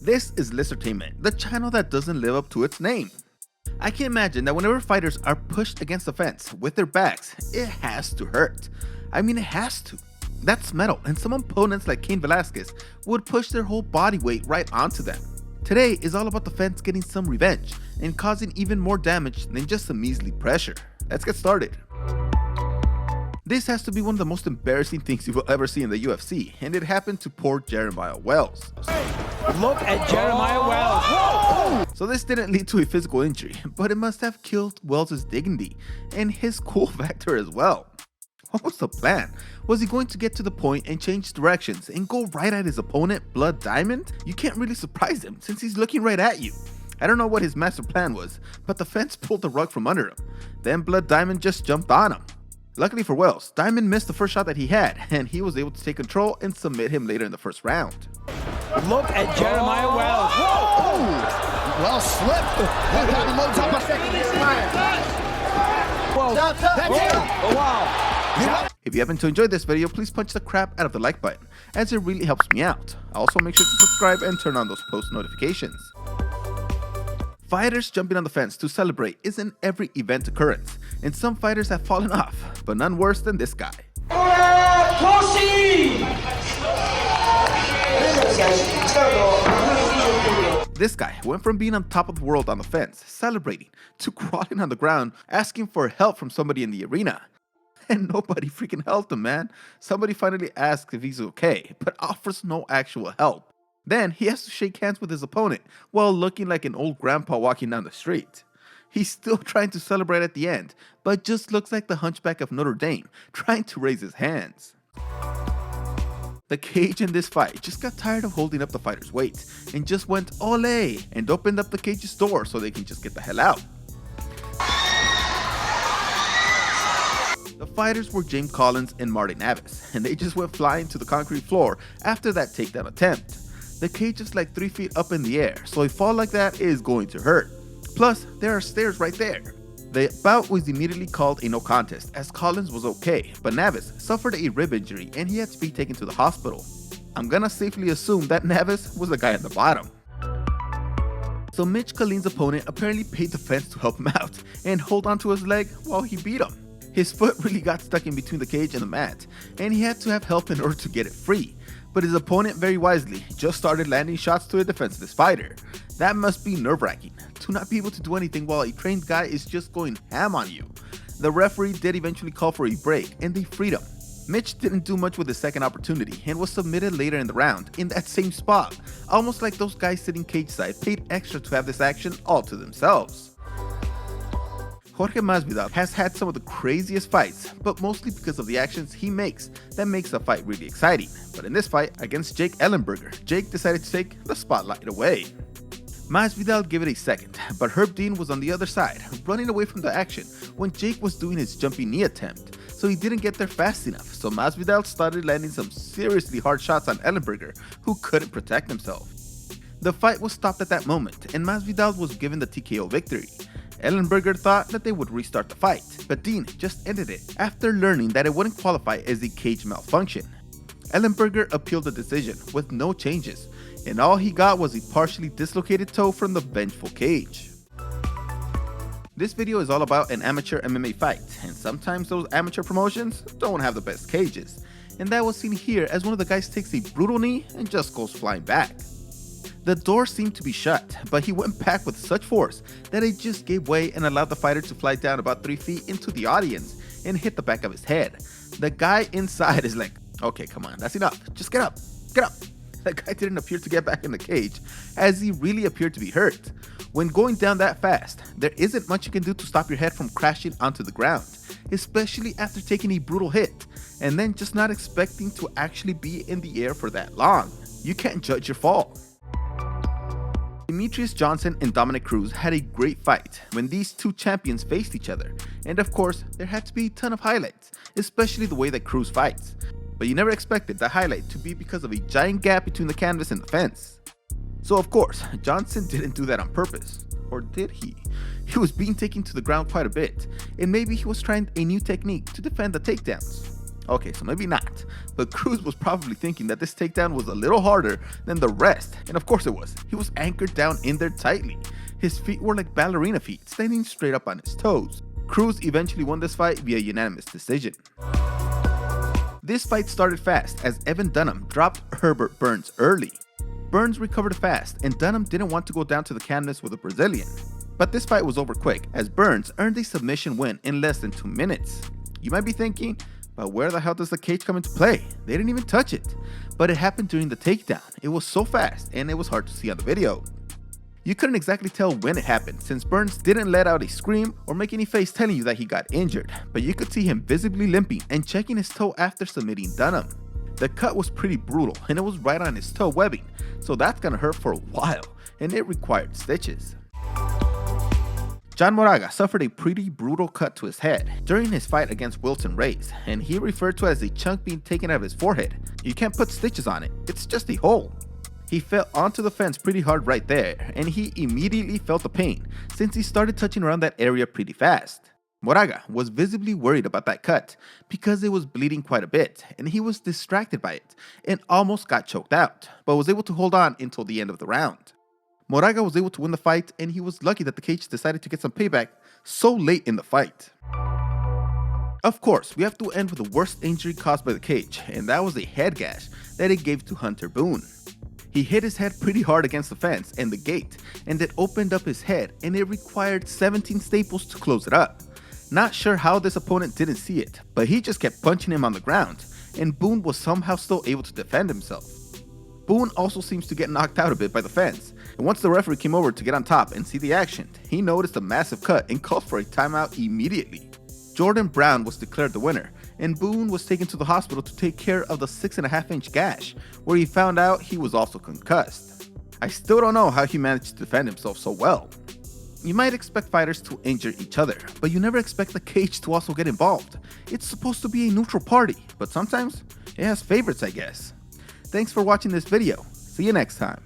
This is Listertainment, the channel that doesn't live up to its name. I can imagine that whenever fighters are pushed against the fence with their backs, it has to hurt. I mean, it has to. That's metal, and some opponents like Cain Velasquez would push their whole body weight right onto them. Today is all about the fence getting some revenge and causing even more damage than just some measly pressure. Let's get started. This has to be one of the most embarrassing things you will ever see in the UFC, and it happened to poor Jeremiah Wells. Look at Jeremiah Wells. Whoa! So this didn't lead to a physical injury, but it must have killed Wells' dignity and his cool factor as well. What was the plan? Was he going to get to the point and change directions and go right at his opponent, Blood Diamond? You can't really surprise him since he's looking right at you. I don't know what his master plan was, but the fence pulled the rug from under him. Then Blood Diamond just jumped on him. Luckily for Wells, Diamond missed the first shot that he had, and he was able to take control and submit him later in the first round. Look at Jeremiah Wells. Whoa! Well slipped. Blood Diamond loads up a second this time. Whoa! Oh, wow! If you happen to enjoy this video, please punch the crap out of the like button, as it really helps me out. Also make sure to subscribe and turn on those post notifications. Fighters jumping on the fence to celebrate is an every event occurrence, and some fighters have fallen off, but none worse than this guy. This guy went from being on top of the world on the fence, celebrating, to crawling on the ground, asking for help from somebody in the arena. And nobody freaking helped him, man. Somebody finally asks if he's okay, but offers no actual help. Then he has to shake hands with his opponent while looking like an old grandpa walking down the street. He's still trying to celebrate at the end, but just looks like the hunchback of Notre Dame trying to raise his hands. The cage in this fight just got tired of holding up the fighter's weight and just went ole and opened up the cage's door so they can just get the hell out. The fighters were James Collins and Martin Navis, and they just went flying to the concrete floor after that takedown attempt. The cage is like 3 feet up in the air, so a fall like that is going to hurt. Plus, there are stairs right there. The bout was immediately called a no contest, as Collins was okay, but Navis suffered a rib injury and he had to be taken to the hospital. I'm gonna safely assume that Navis was the guy at the bottom. So Mitch Collin's opponent apparently paid the fence to help him out and hold onto his leg while he beat him. His foot really got stuck in between the cage and the mat, and he had to have help in order to get it free. But his opponent very wisely just started landing shots to a defenseless fighter. That must be nerve-wracking, to not be able to do anything while a trained guy is just going ham on you. The referee did eventually call for a break, and they freed him. Mitch didn't do much with his second opportunity and was submitted later in the round in that same spot, almost like those guys sitting cage side paid extra to have this action all to themselves. Jorge Masvidal has had some of the craziest fights, but mostly because of the actions he makes that makes the fight really exciting. But in this fight against Jake Ellenberger, Jake decided to take the spotlight away. Masvidal gave it a second, but Herb Dean was on the other side, running away from the action when Jake was doing his jumping knee attempt, so he didn't get there fast enough, so Masvidal started landing some seriously hard shots on Ellenberger, who couldn't protect himself. The fight was stopped at that moment, and Masvidal was given the TKO victory. Ellenberger thought that they would restart the fight, but Dean just ended it after learning that it wouldn't qualify as a cage malfunction. Ellenberger appealed the decision with no changes, and all he got was a partially dislocated toe from the vengeful cage. This video is all about an amateur MMA fight, and sometimes those amateur promotions don't have the best cages, and that was seen here as one of the guys takes a brutal knee and just goes flying back. The door seemed to be shut, but he went back with such force that it just gave way and allowed the fighter to fly down about 3 feet into the audience and hit the back of his head. The guy inside is like, okay, come on, that's enough, just get up, get up. The guy didn't appear to get back in the cage, as he really appeared to be hurt. When going down that fast, there isn't much you can do to stop your head from crashing onto the ground, especially after taking a brutal hit, and then just not expecting to actually be in the air for that long. You can't judge your fall. Demetrius Johnson and Dominic Cruz had a great fight when these two champions faced each other, and of course there had to be a ton of highlights, especially the way that Cruz fights. But you never expected the highlight to be because of a giant gap between the canvas and the fence. So of course, Johnson didn't do that on purpose. Or did he? He was being taken to the ground quite a bit, and maybe he was trying a new technique to defend the takedowns. Okay, so maybe not, but Cruz was probably thinking that this takedown was a little harder than the rest, and of course it was. He was anchored down in there tightly. His feet were like ballerina feet, standing straight up on his toes. Cruz eventually won this fight via unanimous decision. This fight started fast as Evan Dunham dropped Herbert Burns early. Burns recovered fast, and Dunham didn't want to go down to the canvas with a Brazilian. But this fight was over quick, as Burns earned a submission win in less than 2 minutes. You might be thinking, but where the hell does the cage come into play? They didn't even touch it. But it happened during the takedown. It was so fast, and it was hard to see on the video. You couldn't exactly tell when it happened, since Burns didn't let out a scream or make any face telling you that he got injured, but you could see him visibly limping and checking his toe after submitting Dunham. The cut was pretty brutal, and it was right on his toe webbing, so that's gonna hurt for a while, and it required stitches. John Moraga suffered a pretty brutal cut to his head during his fight against Wilson Reyes, and he referred to it as a chunk being taken out of his forehead. You can't put stitches on it, it's just a hole. He fell onto the fence pretty hard right there, and he immediately felt the pain since he started touching around that area pretty fast. Moraga was visibly worried about that cut because it was bleeding quite a bit, and he was distracted by it and almost got choked out, but was able to hold on until the end of the round. Moraga was able to win the fight, and he was lucky that the cage decided to get some payback so late in the fight. Of course, we have to end with the worst injury caused by the cage, and that was a head gash that it gave to Hunter Boone. He hit his head pretty hard against the fence and the gate, and it opened up his head, and it required 17 staples to close it up. Not sure how this opponent didn't see it, but he just kept punching him on the ground, and Boone was somehow still able to defend himself. Boone also seems to get knocked out a bit by the fence, and once the referee came over to get on top and see the action, he noticed a massive cut and called for a timeout immediately. Jordan Brown was declared the winner, and Boone was taken to the hospital to take care of the 6.5-inch gash, where he found out he was also concussed. I still don't know how he managed to defend himself so well. You might expect fighters to injure each other, but you never expect the cage to also get involved. It's supposed to be a neutral party, but sometimes it has favorites, I guess. Thanks for watching this video. See you next time.